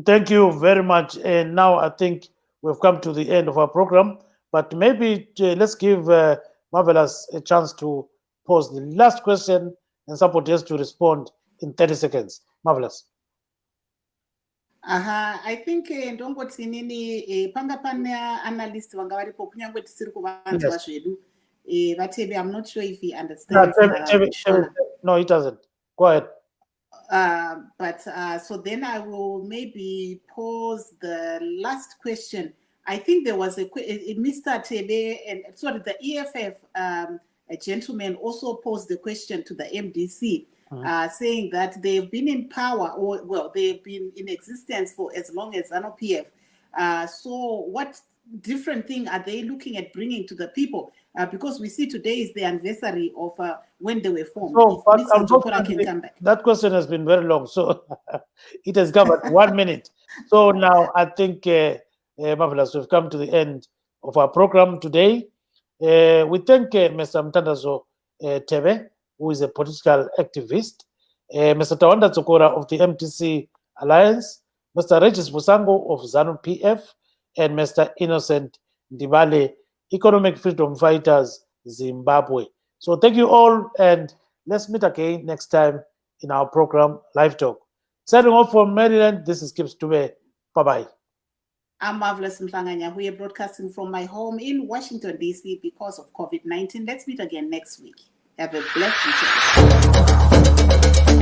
Thank you very much. And now I think we've come to the end of our program. But maybe let's give Marvelous a chance to pose the last question and somebody else to respond in 30 seconds. Marvelous. I think ndongoti nini panga pane analyst vanga varipo kunyangwe tisiri kuvanzwa zvedu vatebe. I'm not sure if he understands. No, he doesn't. Go ahead. But so then I will maybe pose the last question. I think there was a Mr. Tebe and sorry, the EFF a gentleman also posed the question to the MDC, saying that they've been in power, or well, they've been in existence for as long as ZANU-PF. So what different thing are they looking at bringing to the people? Because we see today is the anniversary of when they were formed. So, that question has been very long, so it has covered 1 minute. So now I think, Marvelous, we've come to the end of our program today. We thank Mr. Mtandazo Tebe, who is a political activist, Mr. Tawanda Tsokora of the MTC Alliance, Mr. Regis Busango of ZANU-PF, and Mr. Innocent Ndibale, Economic Freedom Fighters, Zimbabwe. So thank you all, and let's meet again next time in our program, Live Talk. Signing off from Maryland, this is Gibbs Dube. Bye-bye. I'm Marvelous Mhlanganya. We are broadcasting from my home in Washington, D.C. because of COVID-19. Let's meet again next week. Have a blessed weekend.